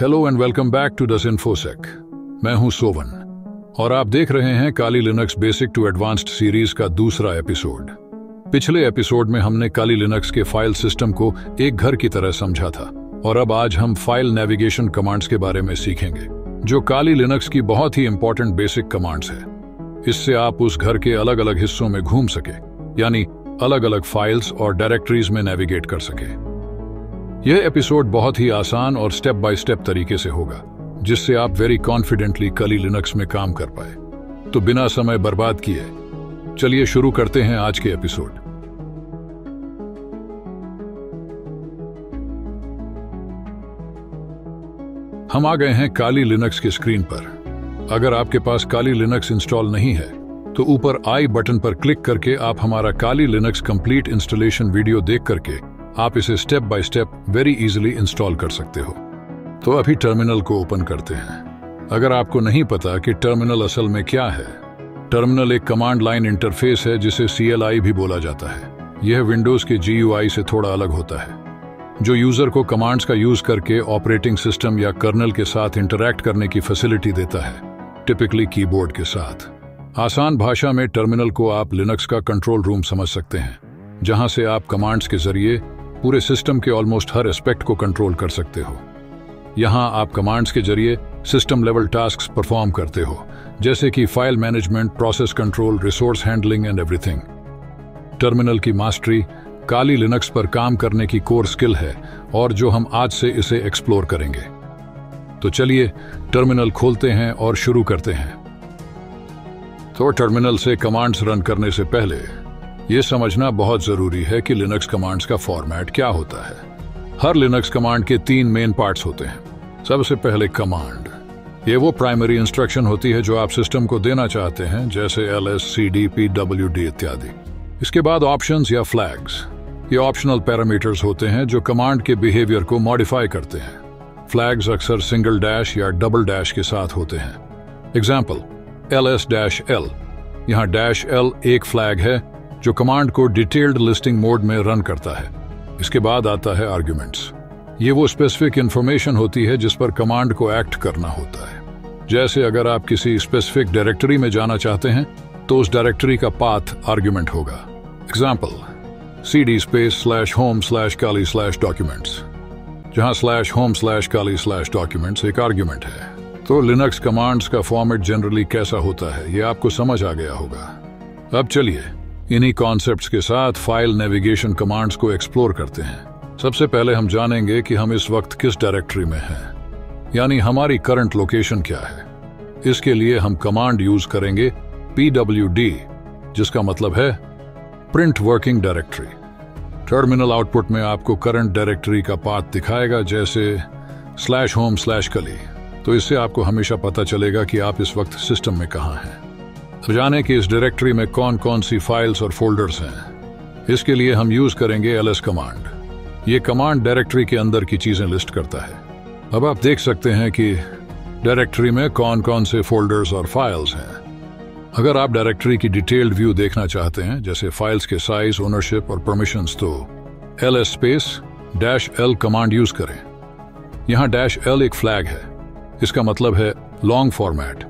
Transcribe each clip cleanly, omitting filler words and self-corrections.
Hello and welcome back to the Infosec. मैं हूं सोवन और आप देख रहे हैं Kali Linux basic to advanced series का दूसरा एपिसोड। पिछले एपिसोड में हमने काली लिनक्स के फाइल सिस्टम को एक घर की तरह समझा था और अब आज हम फाइल नेविगेशन कमांड्स के बारे में सीखेंगे, जो काली लिनक्स की बहुत ही इंपॉर्टेंट बेसिक कमांड्स है। इससे आप उस घर के अलग अलग हिस्सों में घूम सके, यानी अलग अलग फाइल्स और डायरेक्टरीज में नेविगेट कर सके। यह एपिसोड बहुत ही आसान और स्टेप बाय स्टेप तरीके से होगा, जिससे आप वेरी कॉन्फिडेंटली काली लिनक्स में काम कर पाए। तो बिना समय बर्बाद किए चलिए शुरू करते हैं आज के एपिसोड। हम आ गए हैं काली लिनक्स के स्क्रीन पर। अगर आपके पास काली लिनक्स इंस्टॉल नहीं है तो ऊपर आई बटन पर क्लिक करके आप हमारा काली लिनक्स कंप्लीट इंस्टॉलेशन वीडियो देख करके आप इसे step by step very easily install कर सकते हो। तो अभी टर्मिनल को ओपन करते हैं। अगर आपको नहीं पता कि टर्मिनल असल में क्या है, टर्मिनल एक कमांड लाइन इंटरफेस है जिसे CLI भी बोला जाता है। यह विंडोज के GUI से थोड़ा अलग होता है, जो यूजर को कमांड्स का यूज करके ऑपरेटिंग सिस्टम या कर्नल के साथ इंटरैक्ट करने की फैसिलिटी देता है, टिपिकली कीबोर्ड के साथ। आसान भाषा में टर्मिनल को आप लिनक्स का कंट्रोल रूम समझ सकते हैं, जहां से आप कमांड्स के जरिए पूरे सिस्टम के ऑलमोस्ट हर एस्पेक्ट को कंट्रोल कर सकते हो। यहां आप कमांड्स के जरिए सिस्टम लेवल टास्क्स परफॉर्म करते हो, जैसे कि file management, process control, resource handling and everything. Terminal की मास्टरी काली लिनक्स पर काम करने की कोर स्किल है और जो हम आज से इसे एक्सप्लोर करेंगे। तो चलिए टर्मिनल खोलते हैं और शुरू करते हैं। तो टर्मिनल से कमांड्स रन करने से पहले यह समझना बहुत जरूरी है कि लिनक्स कमांड्स का फॉर्मेट क्या होता है। हर लिनक्स कमांड के 3 मेन पार्ट्स होते हैं। सबसे पहले कमांड, ये वो प्राइमरी इंस्ट्रक्शन होती है जो आप सिस्टम को देना चाहते हैं, जैसे ls, cd, pwd इत्यादि। इसके बाद ऑप्शंस या फ्लैग्स, ये ऑप्शनल पैरामीटर्स होते हैं जो कमांड के बिहेवियर को मॉडिफाई करते हैं। फ्लैग्स अक्सर सिंगल डैश या डबल डैश के साथ होते हैं। एग्जाम्पल ls-l, यहाँ -l एक फ्लैग है जो कमांड को डिटेल्ड लिस्टिंग मोड में रन करता है। इसके बाद आता है आर्ग्यूमेंट्स। ये वो स्पेसिफिक इंफॉर्मेशन होती है जिस पर कमांड को एक्ट करना होता है। जैसे अगर आप किसी स्पेसिफिक डायरेक्टरी में जाना चाहते हैं तो उस डायरेक्टरी का पाथ आर्ग्यूमेंट होगा। एग्जाम्पल cd/home/kali/documents, जहां /home/kali/documents एक आर्ग्यूमेंट है। तो लिनक्स कमांड्स का फॉर्मेट जनरली कैसा होता है ये आपको समझ आ गया होगा। अब चलिए इन्हीं कॉन्सेप्ट्स के साथ फाइल नेविगेशन कमांड्स को एक्सप्लोर करते हैं। सबसे पहले हम जानेंगे कि हम इस वक्त किस डायरेक्टरी में हैं, यानी हमारी करंट लोकेशन क्या है। इसके लिए हम कमांड यूज करेंगे pwd, जिसका मतलब है print working directory. Terminal output में आपको करंट डायरेक्टरी का पाथ दिखाएगा, जैसे /home/kali। तो इससे आपको हमेशा पता चलेगा कि आप इस वक्त सिस्टम में कहाँ हैं। अब जाने कि इस डायरेक्टरी में कौन कौन सी फाइल्स और फोल्डर्स हैं। इसके लिए हम यूज करेंगे ls कमांड। ये कमांड डायरेक्टरी के अंदर की चीजें लिस्ट करता है। अब आप देख सकते हैं कि डायरेक्टरी में कौन कौन से फोल्डर्स और फाइल्स हैं। अगर आप डायरेक्टरी की डिटेल्ड व्यू देखना चाहते हैं, जैसे फाइल्स के साइज, ओनरशिप और परमिशंस, तो ls-l कमांड यूज करें। यहाँ -l एक फ्लैग है। इसका मतलब है लॉन्ग फॉर्मेट।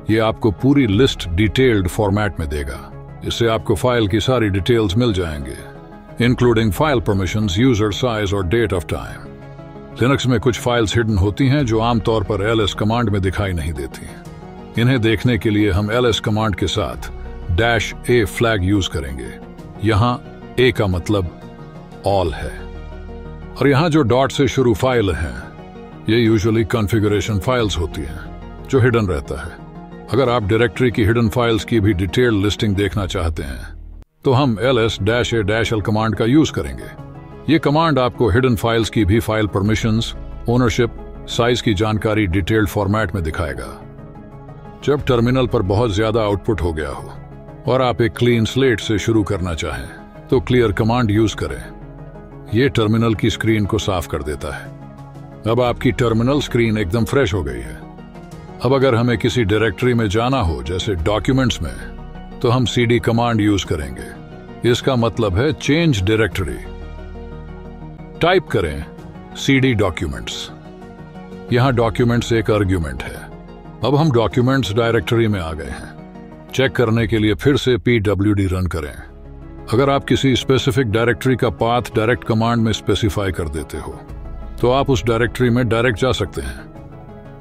ये आपको पूरी लिस्ट डिटेल्ड फॉर्मेट में देगा। इससे आपको फाइल की सारी डिटेल्स मिल जाएंगे, including file permissions, user size और डेट ऑफ टाइम। लिनक्स में कुछ फाइल्स हिडन होती हैं जो आमतौर पर ls कमांड में दिखाई नहीं देती। इन्हें देखने के लिए हम ls कमांड के साथ -a फ्लैग यूज करेंगे। यहाँ a का मतलब ऑल है, और यहाँ जो डॉट से शुरू फाइल हैं ये यूजुअली कॉन्फ़िगरेशन फाइल्स होती हैं जो हिडन रहता है। अगर आप डायरेक्टरी की हिडन फाइल्स की भी डिटेल्ड लिस्टिंग देखना चाहते हैं तो हम ls-a-l कमांड का यूज करेंगे। ये कमांड आपको हिडन फाइल्स की भी फाइल परमिशंस, ओनरशिप, साइज की जानकारी डिटेल्ड फॉर्मेट में दिखाएगा। जब टर्मिनल पर बहुत ज्यादा आउटपुट हो गया हो और आप एक क्लीन स्लेट से शुरू करना चाहें तो क्लियर कमांड यूज करें। यह टर्मिनल की स्क्रीन को साफ कर देता है। अब आपकी टर्मिनल स्क्रीन एकदम फ्रेश हो गई है। अब अगर हमें किसी डायरेक्टरी में जाना हो, जैसे डॉक्यूमेंट्स में, तो हम cd कमांड यूज करेंगे। इसका मतलब है चेंज डायरेक्टरी। टाइप करें cd documents। यहाँ डॉक्यूमेंट्स एक आर्ग्यूमेंट है। अब हम डॉक्यूमेंट्स डायरेक्टरी में आ गए हैं। चेक करने के लिए फिर से pwd रन करें। अगर आप किसी स्पेसिफिक डायरेक्टरी का पाथ डायरेक्ट कमांड में स्पेसिफाई कर देते हो तो आप उस डायरेक्टरी में डायरेक्ट जा सकते हैं।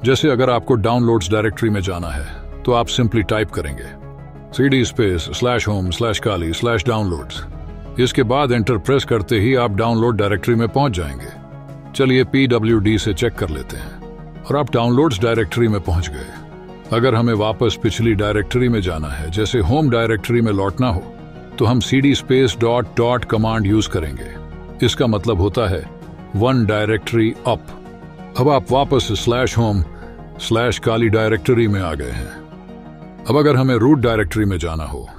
जैसे अगर आपको डाउनलोड्स डायरेक्टरी में जाना है तो आप सिंपली टाइप करेंगे cd/home/kali/downloads। इसके बाद एंटर प्रेस करते ही आप डाउनलोड डायरेक्टरी में पहुंच जाएंगे। चलिए pwd से चेक कर लेते हैं और आप डाउनलोड्स डायरेक्टरी में पहुंच गए। अगर हमें वापस पिछली डायरेक्टरी में जाना है, जैसे होम डायरेक्टरी में लौटना हो, तो हम cd/... कमांड यूज करेंगे। इसका मतलब होता है वन डायरेक्टरी अप। अब आप वापस /home/kali डायरेक्टरी में आ गए हैं। अब अगर हमें रूट डायरेक्टरी में जाना हो,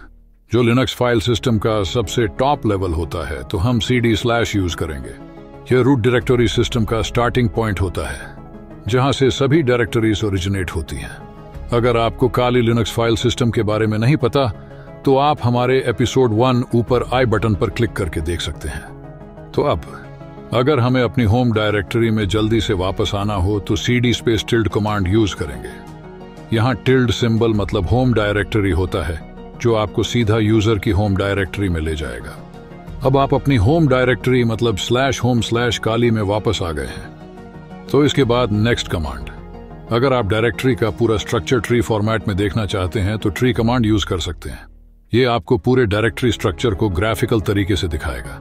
जो लिनक्स फाइल सिस्टम का सबसे टॉप लेवल होता है, तो हम cd/ यूज करेंगे। यह रूट डायरेक्टरी सिस्टम का स्टार्टिंग पॉइंट होता है, जहां से सभी डायरेक्टरीज ओरिजिनेट होती हैं। अगर आपको काली लिनक्स फाइल सिस्टम के बारे में नहीं पता तो आप हमारे एपिसोड 1 ऊपर आई बटन पर क्लिक करके देख सकते हैं। तो अब अगर हमें अपनी होम डायरेक्टरी में जल्दी से वापस आना हो तो cd/tilde कमांड यूज करेंगे। यहाँ टिल्ड सिंबल मतलब होम डायरेक्टरी होता है, जो आपको सीधा यूजर की होम डायरेक्टरी में ले जाएगा। अब आप अपनी होम डायरेक्टरी मतलब /home/kali में वापस आ गए हैं। तो इसके बाद नेक्स्ट कमांड। अगर आप डायरेक्टरी का पूरा स्ट्रक्चर ट्री फॉर्मेट में देखना चाहते हैं तो ट्री कमांड यूज कर सकते हैं। ये आपको पूरे डायरेक्टरी स्ट्रक्चर को ग्राफिकल तरीके से दिखाएगा।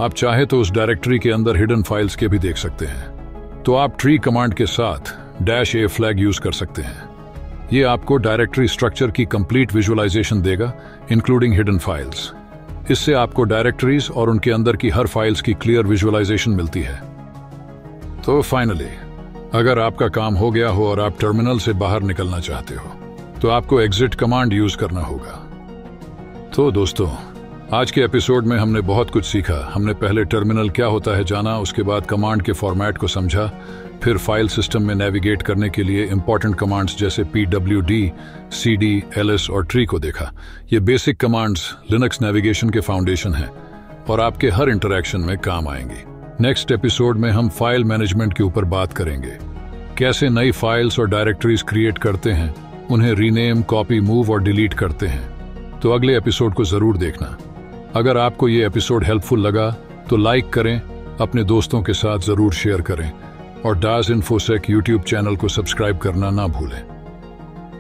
आप चाहे तो उस डायरेक्टरी के अंदर हिडन फाइल्स के भी देख सकते हैं। तो आप ट्री कमांड के साथ -a फ्लैग यूज कर सकते हैं। ये आपको डायरेक्टरी स्ट्रक्चर की कंप्लीट विजुअलाइजेशन देगा, इंक्लूडिंग हिडन फाइल्स। इससे आपको डायरेक्टरीज और उनके अंदर की हर फाइल्स की क्लियर विजुअलाइजेशन मिलती है। तो फाइनली, अगर आपका काम हो गया हो और आप टर्मिनल से बाहर निकलना चाहते हो तो आपको एग्जिट कमांड यूज करना होगा। तो दोस्तों, आज के एपिसोड में हमने बहुत कुछ सीखा। हमने पहले टर्मिनल क्या होता है जाना, उसके बाद कमांड के फॉर्मेट को समझा, फिर फाइल सिस्टम में नेविगेट करने के लिए इंपॉर्टेंट कमांड्स जैसे pwd, cd, ls और ट्री को देखा। ये बेसिक कमांड्स लिनक्स नेविगेशन के फाउंडेशन हैं और आपके हर इंटरैक्शन में काम आएंगी। नेक्स्ट एपिसोड में हम फाइल मैनेजमेंट के ऊपर बात करेंगे, कैसे नई फाइल्स और डायरेक्टरीज क्रिएट करते हैं, उन्हें रीनेम, कॉपी, मूव और डिलीट करते हैं। तो अगले एपिसोड को जरूर देखना। अगर आपको ये एपिसोड हेल्पफुल लगा तो लाइक करें, अपने दोस्तों के साथ जरूर शेयर करें और दास इन्फोसेक यूट्यूब चैनल को सब्सक्राइब करना ना भूलें।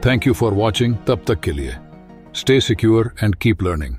Thank you for watching. तब तक के लिए stay secure and keep learning.